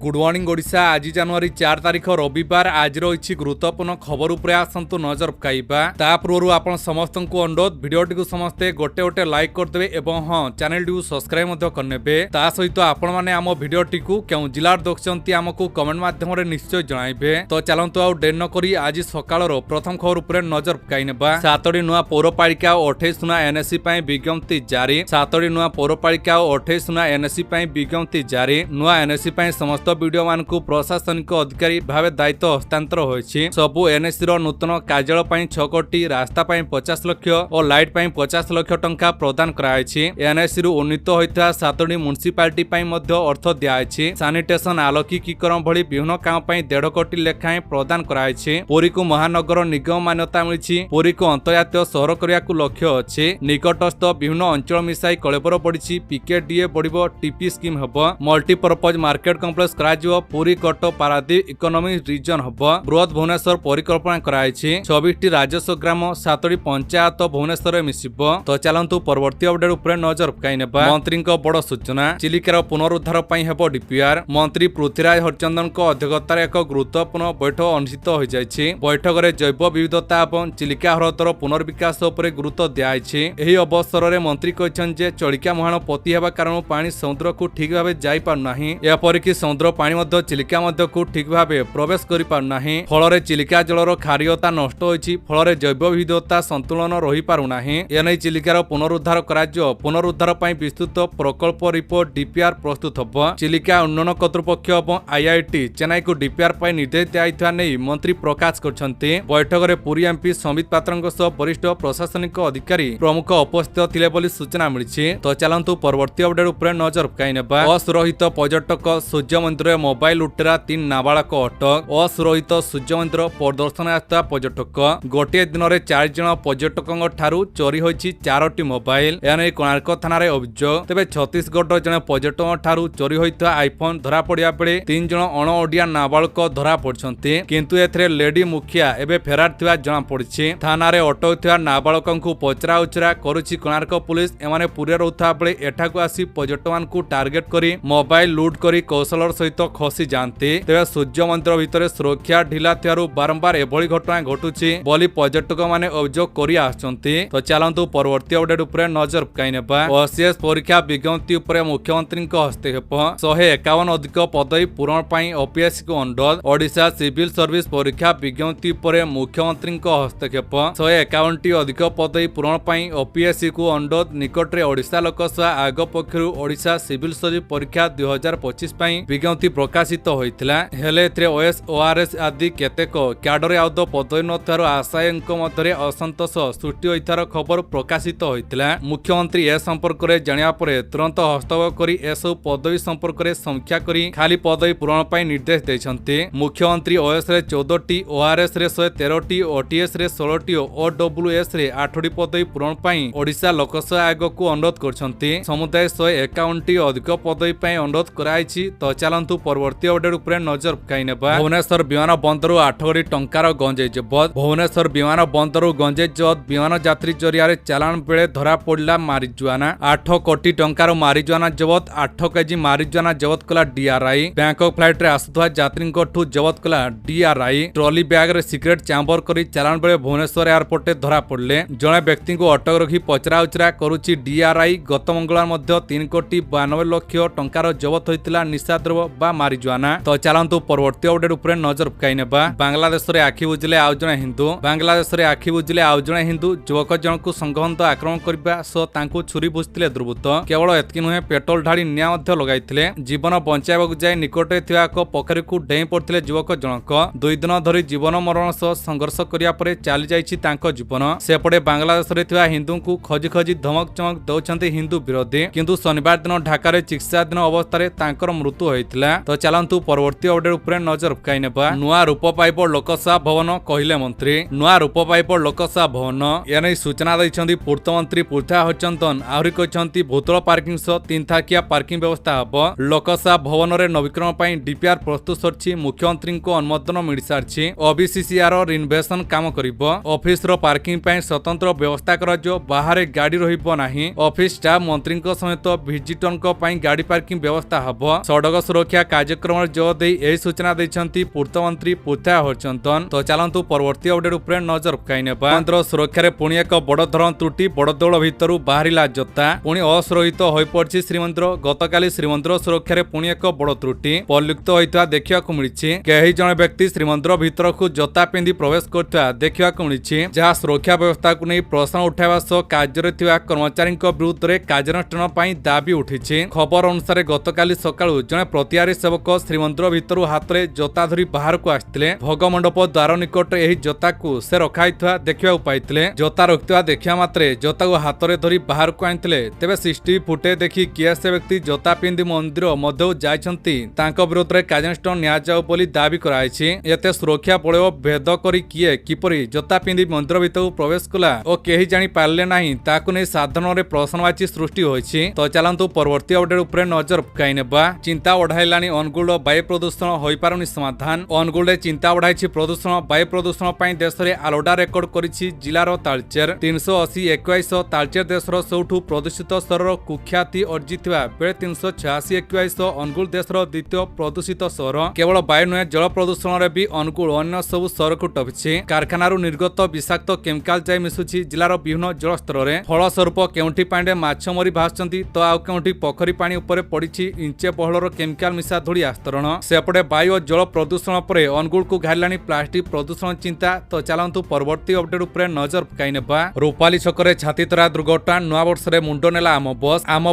Good morning Odisha. आज जनवरी 4 तारिख रविवार। आज रही गुरुत्वपूर्ण खबर उपरे आसंतु नजर पकाइबा। ता पूर्व आपण समस्त को अनुरोध भिडियोटी को समस्ते गोटे गोटे लाइक करदेबे एवं हाँ चैनल टी सब्सक्राइब मध्य करनेबे। ता सहित आपण माने आम भिडियोटी को केउ जिलार देखछंती हमकु कमेंट माध्यम रे निश्चय जणाइबे। तो चलंतु आ डेर न करी आज सकाळर प्रथम खबर उपरे नजर पकाइनेबा। 7टी नुआ पौरपालिका और 28 नुआ एनएससी पई विज्ञप्ति जारी। 7टी नुआ पौरपालिका और 28 नुआ एनएससी पई विज्ञप्ति जारी। नुआ एनएससी पई समस्त वीडियो मानकु प्रशासनिक अधिकारी भावे दायित्व हस्तांतर होइछि। सबु एनएससी रो नूतन कार्यालय पई 6 कोटी, रास्ता पई 50 लाख और लाइट पई 50 लाख टंका प्रदान कराइछि। एनएससी रु उन्नीत होइता 7टी म्युनिसिपालिटी पई मध्ये अर्थ दियाइछि। सैनिटेशन, आलोकीकरण भली विभिन्न काम पई 1.5 कोटी लेखाएं प्रदान कराइछि। पुरी को महानगर निगम मान्यता मिलिछि। पुरी को अंतर्जातीय सहर करिया को लक्ष्य अछि। निकटस्थ विभिन्न अंचल मिसाई कलेबर पड़िछि। पीकेडीए बढ़िबो, टीपी स्कीम हबो, मल्टीपर्पज मार्केट कॉम्प्लेक्स कराजिबो। पुरी कट पारादीप इकोनॉमिक रीजन हबो। बृहत भुवनेश्वर परिकल्पना कराइछि। 26टी राजस्व ग्राम, 7टी पंचायत भुवनेश्वर मिसिबो। तो चलंतु परवर्ती अपडेट उपरे नजर पकाइनेबा। मंत्री को बड़ सूचना। चिलिकार पुनरुद्धार पई हेबो डीपीआर। मंत्री पृथ्वीराज हरिचंदन को अध्यक्षतार एक गुरुत्वपूर्ण बैठक अनुष्ठित हो जाइछि। बैठक रे जैव विविधता एवं चिलिका ह्रदर पुनर्विकास उपरे गुरुत्व दियाइछि। एही अवसर रे मंत्री कहछन जे चिलिका मुहाण पति हेबा कारण पानी समुद्र को ठीक भाबे जाई पार नाही। एपरि कि समुद्र पानी मध्य चिलिका मध्य को ठीक भाबे प्रवेश करि पार नाही। फल चिलिका जलर खारियता नष्ट होइछि। फल जैव विविधता संतुलन रही पारु नाही। एनै चिलिकार पुनरुद्धार कराजियो। पुनरुद्धार पई विस्तृत प्रकल्प रिपोर्ट डीपीआर प्रस्तुत हबो। चिलिका उन्नयन कर्तृपक्ष एवं आईआईटी चेन्नई को डीपीआर पई निर्देश दियाइथवा नै मंत्री प्रकाश करछन्ते। बैठक रे पुरी एमपी समित पात्रଙ୍କ सह वरिष्ठ प्रशासनिक अधिकारी प्रमुख उपस्थित थिले बोली सूचना मिलिछि। तो चलंतु परवर्ती अपडेट उपरे नजर पकाइनेबा। असुरहित पर्यटक सूर्य मंदिर मोबाइल लुटेरा 3 नाबालक अटक। असुरहित सूर्य मंदिर प्रदर्शन आस्था पर्यटक। गोटे दिन में 4 जन पर्यटकों ठारू चोरी होइछि 4टी मोबाइल। एने कोणार्क थाना रे अभियोग। तेबे छत्तीसगढ़ जने पर्यटकों ठारू चोरी होइता आईफोन धरा पड़िया बेले 3 जन अण ओडिया नाबालक धरा पड़छन्ते। किंतु एथरे लेडी मुखिया एबे फेरार थिवा जणा पड़िछि। थाना रे अटक नाबालकों को पचरा उचरा करुछि कोणार्क पुलिस। एमाने पुरे रहुथा बेले एठाकु आसी पर्यटक को टार्गेट करी मोबाइल लूट करी कौशलर सहित खसी जाते। तेबे सूर्य मंदिर भितर सुरक्षा ढिला थियारु बारंबार एभली घटना घटुछि बोली पर्यटक माने अभियोग करि आछन्ते। तो चलंतु परवर्ती अपडेट उपरे नजर पकाइनेबा। ओसीएस परीक्षा विज्ञप्ति उपरे मुख्यमंत्री को हस्तक्षेप। 151 अधिक पदवी पूरण पई ओपीएससी को अनुरोध। ओडिशा सिविल सर्विस परीक्षा विज्ञप्ति उपरे मुख्यमंत्री को हस्तक्षेप। 151 टी अधिक पदवी पूरण पई ओपीएससी को अनुरोध। निकट रे ओडिशा लोकसभा आयोग पक्षरु ओडिशा सिविल सर्विस परीक्षा 2025 पई विज्ञप्ति प्रकाशित होइतिला। हेले एथरे ओएस ओआरएस आदि केतेक क्याडर आउद पदवी नथार आशायंक मध्यरे असंतोष सृष्टि होइतार खबर प्रकाशित होइतिला। मुख्यमंत्री ए संपर्क रे जानिया परे तुरंत हस्तक्षेप करी एसो पदवी संपर्क रे समीक्षा करी खाली पदवी पूरण पई निर्देश दैछन्ते। मुख्यमंत्री ओएस रे 14 टी, ओआरएस रे 113 टी, ओटीएस रे 16 टी, ओडब्ल्यूएस रे 8 टी पदवी पूरण पई ओडिशा लोकसभा आयोग को अनुरोध करछन्ते। समुदाय 151 टी अधिक पदवी पई अनुरोध कराइछि। तो चलंतु परवर्ती अपडेट उपरे नजर पकाइनेबा। भुवनेश्वर विमान बंदरु 8 कोटी टंकार गंजेई जबत। भुवनेश्वर विमान बंदरु गंजेई जबत। विमान यात्री जरिया चालान बेले धरा पड़ला मारिजुआना। 8 कोटी टंकार मारिजुआना जबत। 8 केजी मारिजुआना जबत कला डीआरआई। बैंकॉक फ्लाइट रे आसुथवा यात्री ठू जबत कला डीआरआई। ट्रॉली बैग रे सिगरेट चैम्बर करी चालान बेले भुवनेश्वर एयरपोर्ट धरा पड़ले। जणे व्यक्ति को अटक रखी पचरा उचरा करुछि डीआरआई। गत मंगलवार मध्य 3 कोटी 92 लाख टंकार जबत होइतिला निशाद्रव्य बा मारिजुआना। तो चलंतु परवर्ती अपडेट उपरे नजर पकाइनेबा। बांग्लादेश रे आखि बुझिले आउ जणे हिंदू। बांग्लादेश रे आखि बुझिले आउ जणे हिंदू युवक जनकु संघबद्ध आक्रमण करबा सो तांकु छुरी भुजतिले दुर्बृत्त। केवल एतकी नुहे पेट्रोल ढाड़ी निया मध्य लगाइथिले। जीवन बंचाइबाकु जाय निकटे थिया एक पोखरी को डेई पड़थिले युवक जनक। 2 दिन धरि जीवन मरण सह संघर्ष करिया परे चाली जाइछि तांको जीवन। सेपटे बांग्लादेश रे थिया हिंदू को खोजी खोजी धमक चमक दउछन्ते हिंदू विरोधी। किंतु शनिवार दिन ढाका रे चिकित्सा दिन अवस्था रे तांकर मृत्यु होइतिला। तो चलंतु परवर्ती अपडेट उपरे नजर पकाइनेबा। नुआ रूप पाइब लोकसभा भवन कहिले मंत्री। नुआ रूप पाइब लोकसभा भवन एनै सूचना दैछन्ती पूर्त मंत्री पृथ्वीराज हरिचंदन। आहुरी कहछन्ती भूतल पार्किंग सह 3 थाकिया पार्किंग व्यवस्था हबो। लोकसभा भवन रे नवीकरण पई डीपीआर प्रस्तुत सरछि। मुख्यमंत्री को अनुमोदन मिल सारछि। ओबीसीसीआर रिनोवेशन काम करिबो। ऑफिस रो पार्किंग पई स्वतंत्र व्यवस्था कराजो। बाहर गाड़ी रहिबो नाही। ऑफिस स्टाफ मंत्री समेत विजिटर पई गाड़ी पार्किंग व्यवस्था हबो। सड़क सुरक्षा सुरक्षा कार्यक्रम जोग दे यही सूचना देछंती पूर्त मंत्री पुथा हरचंदन। तो चलंतु परवर्ती अपडेट उपरे नजर पकाई नेबा। केंद्र सुरक्षा रे पुणी एक बड़ धरण त्रुटि बड़देउल भितरु बाहरिला जोता पुणी असुरक्षित होई पड़छि श्रीमंदिर। गतकाली श्रीमंदिर सुरक्षा रे पुणी एक बड़ त्रुटि परिलक्षित होइता देखिबाकू मिलिछि। केही जणे व्यक्ति श्रीमंदिर भितर को जोता पिंधि प्रवेश करता देखिबाकू मिलिछि जहा सुरक्षा व्यवस्था को नहीं प्रश्न उठाइबा सह कार्य थिबा कर्मचारी विरुद्ध रे कार्यानुष्ठान पई दाबी उठिछि। खबर अनुसार गतकाली सकाळु जणे प्रतिहारी सेवक श्रीमंदिर भितर हाथ में जोता धरी बाहर को आसिथिले। भोगमंडप द्वार निकट एही जोता को से रखाइथवा देखिबाकू पाइथिले। जोता रखिथवा देखिया मात्रे जोता को हाथ में धरी बाहर को आनिथिले। तेबे सीसीटीवी फुटेज देखि किए से व्यक्ति जोता पिंधि मंदिर मध्य जाइछंती तांको विरुद्ध रे कार्यानुष्ठान निया जाउ बोली दाबी कराइछि। एते सुरक्षा बळ भेद करी किए किपरि जोता पिंधि मंदिर भितर प्रवेश कला और केही जानि पारले नाही ताकू नै साधारण रे प्रश्नवाची सृष्टि होइछि। तो चलंतु परवर्ती अपडेट उपरे नजर पकाई नेबा। चिंता बढ़ाइलानी अनुगुल वायु प्रदूषण होई पारुनी समाधान। अनुगुल रे चिंता बढ़ाइछि प्रदूषण वायु प्रदूषण पई देश रे आलोडा रेकॉर्ड करिछि जिलार तालचेर 380 तालचेर देशर सबठु प्रदूषित शहर कुख्याति अर्जिथिबा बेले 386 अनुगुल देशर द्वितीय प्रदूषित शहर। केवल वायु नुहे जल प्रदूषण रे भी अनुगुल अन्य सब शहर को टपिछि। कारखानारू निर्गत विषाक्त केमिकाल जाई मिसुछि जिलार विभिन्न जल स्तर रे। फलस्वरूप केउंठी पांडे माछ मरी भासुचंती तो आउ केउंठी पोखरी पानी उपरे पड़िछि इंचे बहलर केमिकाल मिसा धूली आस्तरण। सेपटे वायु और जल प्रदूषण पर अनुगुल को घाइलानी प्लास्टिक प्रदूषण चिंता। तो चलंतु परवर्ती अपडेट उपरे नजर पकाई नेबा। रूपाली छकरे छातीतरा दुर्घटना नुआ वर्ष रे मुंड नेला आम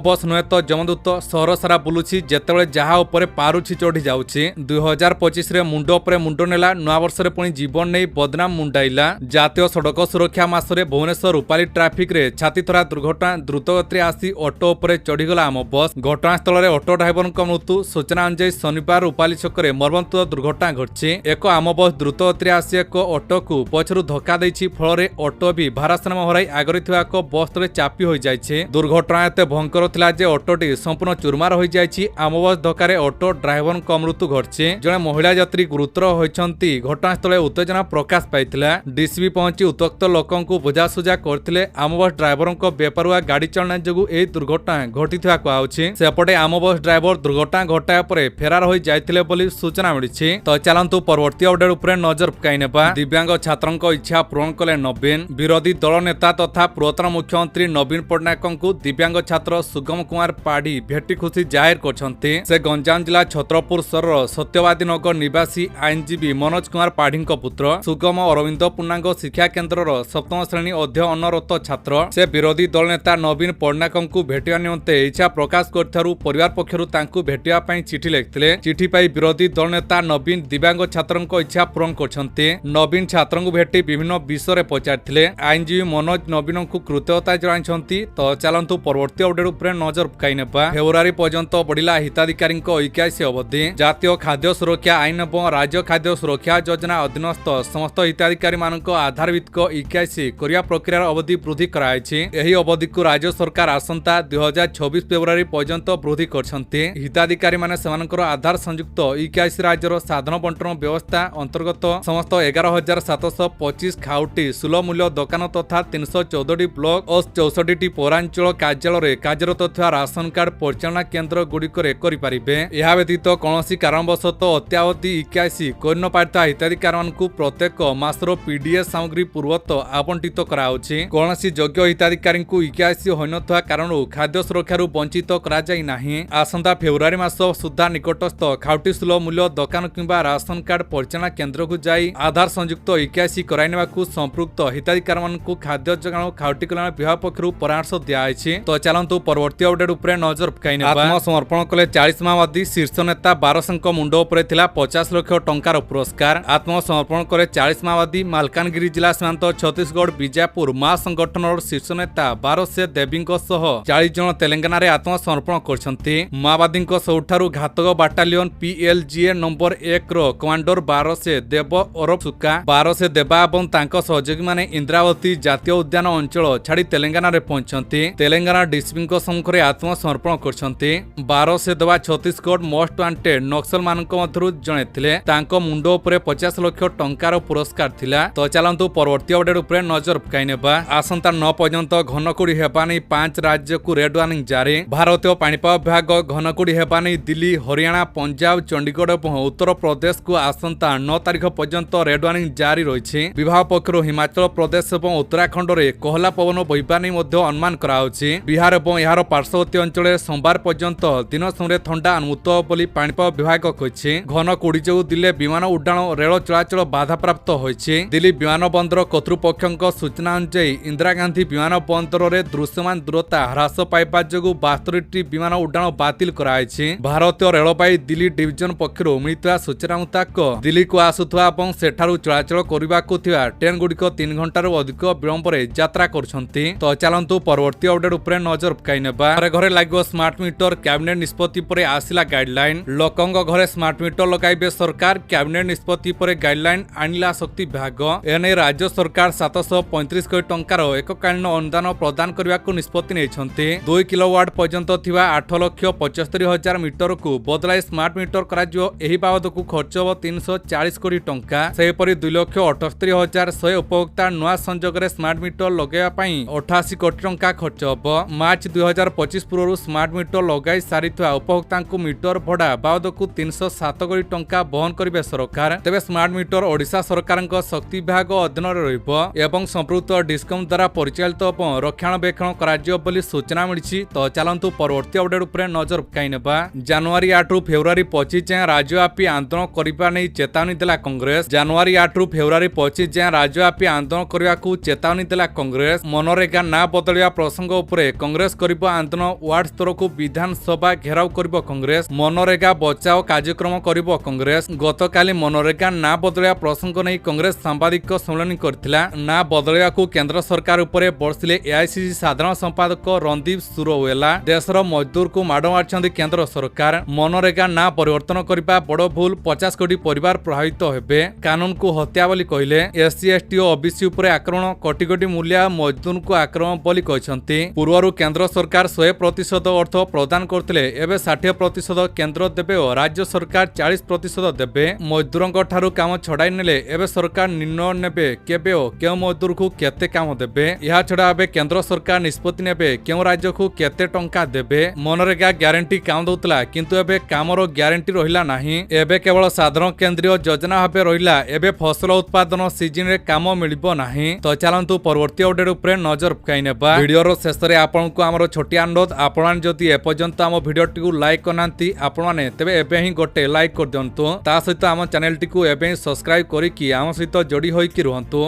बस नुहे तो जमदूत सहर सारा बुलुछि जेतेबेले जहा उपरे पारुछि चढ़ी जाउछि। 2025 रे मुंड उपरे मुंड नेला नुआ वर्ष रे पुणी जीवन नै बदनाम मुंडाइला। जातीय सड़क सुरक्षा मासरे भुवनेश्वर रूपाली ट्राफिक रे छातीतरा दुर्घटना द्रुतगति आसी ऑटो उपरे चढ़ीगला आम बस। घटनास्थल रे ऑटो ड्राइवर मृत्यु। सूचना अनुसार शनिवार रूपाली छकरे मर्मन्तुद दुर्घटना घटछि। एक आम बस द्रुतगति आसी एक ऑटो को पछरु धक्का दैछि फल रे ऑटो भी भारसाम्य हराई आगरे थिबा एक बस तले चापी होई जाइछि। दुर्घटना एते भयंकर थिला जे ऑटोटी संपूर्ण चुरमार होई जाइछि। आम बस धक्कारे ऑटो ड्राइवर मृत्यु घटछि। जणे महिला यात्री गुरुतर होइछंती। घटनास्थल उत्तेजना प्रकाश पाइथिला। डीसीपी पहुंची उत्तक्त लोकंकु बुझासुझा करथिले। आम बस ड्राइवर बेपरुआ गाड़ी चलना जोगु ए दुर्घटना घटिथिबा कुआउछि। सेपटे आम बस ड्राइवर दुर्घटना घटाया परे फेरार होई जाइथिले बोली सूचना मिलिछि। तो चलंतु परवर्ती अपडेट उपरे नजर पकाई नेबा। दिव्यांग छात्रंक इच्छा पूरण कले नवीन। विरोधी दल नेता तथा पूर्वतन मुख्यमंत्री नवीन पट्टनायकंकु दिव्यांग छात्र सुगम कुमार पाढ़ी भेटी खुशी जाहिर करछंती। से गंजाम जिला छत्रपुर शहर सत्यवादी नगर निवासी आईनजीवी मनोज कुमार पाढ़ी पुत्र। सुगम अरविंद पूर्णांग शिक्षा केन्द्र सप्तम श्रेणी अध्ययन अनरत छात्र। से विरोधी दल नेता नवीन पट्टनायकंकु भेटिया निमंते इच्छा प्रकाश करथारु परिवार पक्षरु तांकु भेटिया पई चिठी लिखिथिले। चिठी पाई विरोधी दल नेता नवीन दिव्यांग छात्रंक इच्छा पूरण करछंती। नवीन छात्रंकु भेटी विभिन्न विषय रे पचारथिले। आईनजीवी मनोज नवीनंकु कृतज्ञता जणाइछंती। तो चलंतु परवर्ती अपडेट उपरे नजर पकाई नेबा। फेब्रुआरी पर्यंत बढ़िला हिताधिकारींक 81 अवधि। जातीय खाद्य सुरक्षा आईन एवं राज्य खाद्य सुरक्षा योजना अधीनस्थ समस्त हिताधिकारी मानक आधार भित्तिक 81 करिया प्रक्रियार अवधि वृद्धि कराइछि। एही अवधि को राज्य सरकार आसंता 2026 फेब्रुआरी पर्यंत वृद्धि करछंती। हिताधिकारी माने सेमानकर आधार संयुक्त 81 राज्यर साधन बंटन व्यवस्था अंतर्गत समस्त 11,725 खाउटी सुलभ मूल्य दुकान तथा 314 ब्लॉक और 64 पौरांचल कार्यालय कार्यरत थिबा राशन कार्ड परिचालना केन्द्र गुड़िकर करिपारिबे। एहा व्यतीत कौनसी कारणवशतः अत्यावधि 81 कर न पारिता हिताधिकारी मानकु प्रत्येक मासर पीडीएस सामग्री पूर्वत आवंटित कराउछि। कौनसी योग्य हिताधिकारी 81 होइनथवा कारणु खाद्य सुरक्षारु वंचित करा जाई नाही। आसंता फेब्रुआरी मास सुधा निकटस्थ खाउटी सुलभ मूल्य दुकान किंबा राशन कार्ड परिचालना केन्द्र को जाई आधार संयुक्त 81 कराइनेबाकु संपृक्त हिताधिकारी मानकु खाद्य जोगाण खाउटी कल्याण विभाग पक्षरु परामर्श दियाइछि। तो चलंतु परवर्ती अपडेट उपरे नजर पकाई नेबा। आत्मसमर्पण कले 40 माओवादी शीर्ष नेता 12 मुंड उपरे थिला 50 लाख टंकार पुरस्कार। आत्मसमर्पण करे 40 माओवादी मालकानगिरी जिला सीमांत छत्तीसगढ़ बीजापुर मा संगठन शीर्ष नेता 12 देवी 40 जन तेलंगाना रे आत्मसमर्पण करछंती। माओवादी सबुठारु घातक बाटालियन PLGA नंबर 1 रो कमांडर 12 देव ओरफ सुका 12 देवा एवं तांको सहयोगी माने इंद्रावती जातीय उद्यान अंचल छाड़ी तेलंगाना रे पहुंचंती। तेलंगाना डीसीपी सम्मुखरे आत्मसमर्पण करछंती। 12 देवा छत्तीसगढ़ मोस्ट वांटेड नक्सल मानक मध्यरु जणे थिले। तांको मुंड उपरे 50 लाख टंकार पुरस्कार थिला। तो चलंतु परवर्ती अपडेट उपरे नजर पकाई नेबा। आसंता 9 पर्यंत घनकुड़ी हेबा नै 5 राज्य को रेड वार्निंग जारी। भारतीय पाणीपाग विभाग घनकुड़ी हेबा नै दिल्ली दिल्ली हरियाणा पंजाब चंडीगढ़ और उत्तर प्रदेश को आसंता 9 तारिख पर्यंत रेड वार्निंग जारी रही। विभाग पक्षर हिमाचल प्रदेश और उत्तराखंड में कोहला पवन बहिबा नहीं अनुमान कराउछि। बिहार और यार पार्श्ववर्ती अंचल सोमवार पर्यंत दिन समय ठंडा अनुभूत बोली पाणीपाग विभाग कहिछि। घन कुड़ी जो दिल्ली विमान उड्डाण रेल चलाचल बाधाप्राप्त होइछि। दिल्ली विमान बंदर कर्तृपक्षों सूचना अनुसार इंदिरा गांधी विमान बंदर में दृश्यमान दूरता ह्रास पाइबा जो 72टी विमान उड्डाण बातिल कराइछि। भारतीय रेलवाई दिल्ली डिविजन पक्षर मिलता सूचना मुताबिक दिल्ली को आसुवा और सेठारु चलाचल करने ट्रेन गुड़िक 3 घंटार अधिक विलंब यात्रा करछंती। तो चलतु परवर्ती अपडेट उपरे नजर पकाई नेबा। घरे लागो स्मार्ट मीटर कैबिनेट निष्पत्ति पर आसिला गाइडलाइन। लोकंग घरे स्मार्ट मीटर लगाइबे सरकार। कैबिनेट निष्पत्ति पर गाइडलाइन आनिला शक्ति विभाग। एने राज्य सरकार 735 कोटी टंकार एककालीन अनुदान प्रदान करने को निष्पत्ति नेइछंती। 2 किलोवाट पर्यंत थिबा 8,75,000 मीटर को बदलाई स्मार्ट मीटर कराजियो। एही बाबद को खर्च हो 340 कोटी टंका। सेहीपरि 2,78,100 उपभोक्ता नुआ संजोग में स्मार्ट मीटर लगेवा पई 88 कोटी टंका खर्च हो। मार्च 2025 पूर्व स्मार्ट मीटर लगाई सारिथवा उपभोक्ता को मीटर भड़ा बाबद को 307 कोटी टंका बहन करिवे सरकार। तेबे स्मार्ट मीटर ओडिशा सरकार शक्ति विभाग अधीन रहिबो एवं संपृक्त डिस्कम द्वारा परिचालित रक्षणाबेक्षण कराजियो बोली सूचना मिली। तो चलतु परवर्ती अपडेट उपरे नजर पकाई नेबा। जनवरी 8 रु फेब्रुआरी 25 जाए राज्यव्यापी आंदोलन करने नहीं चेतावनी देला कांग्रेस। जनवरी 8 रु फेब्रुआरी 25 जाए राज्यव्यापी आंदोलन करने को चेतावनी देला कांग्रेस। मनरेगा ना बदलिया प्रसंग उपरे कांग्रेस करिबो आंदोलन। वार्ड स्तर को विधानसभा घेराव करिबो कांग्रेस। मनरेगा बचाओ कार्यक्रम करिबो कांग्रेस। गतकाली मनरेगा ना बदलिया प्रसंग नहीं कांग्रेस सांबादिक सम्मेलन करथिला। ना बदलिया को केंद्र सरकार उपरे बरसिले एआईसीसी साधारण संपादक रणदीप सुरवेला। देशर मजदूर को माड़ मार्चंदी केंद्र सरकार। मनरेगा ना परिवर्तन करबा बड़ भूल। 50 कोटी परिवार प्रभावित हेबे। कानून को हत्या बोली कहले। एससी एसटी और ओबीसी उपरे आक्रमण कोटी कोटी मूल्य मजदूर को आक्रमण बोली कहछंती। पूर्वरु केंद्र सरकार 100% अर्थ प्रदान करथिले। एबे 60% केंद्र देबे और राज्य सरकार 40% देबे। मजदूरंक ठारू काम छड़ाई नेले एबे सरकार निर्णय नेबे केबे ओ केउ मजदूर को केते काम देबे। या छड़ा एबे केंद्र सरकार निष्पत्ति नेबे केउ राज्य को केते टंका देबे। मनरेगा ग्यारंटी काम दउतला किंतु एबे कामरो ग्यारंटी रहिला नाही। एबे केवल साधारण केंद्रीय योजना भाबे रहिला। एबे फसल उत्पादन सीजन रे काम मिलिबो नाही। तो चलंतु परवर्ती अपडेट उपरे नजर पकाई नेबा। वीडियोर शेष रे आपनकु हमर छोटी अनुरोध आपण जदि एपर्यंत हम वीडियोटी को लाइक करनांती आपण माने तेबे एबे ही गोटे लाइक कर दियंतु। ता सहित हम चैनल टी को एबे सब्सक्राइब करिकि हम सहित जोड़ी होई कि रहंतु।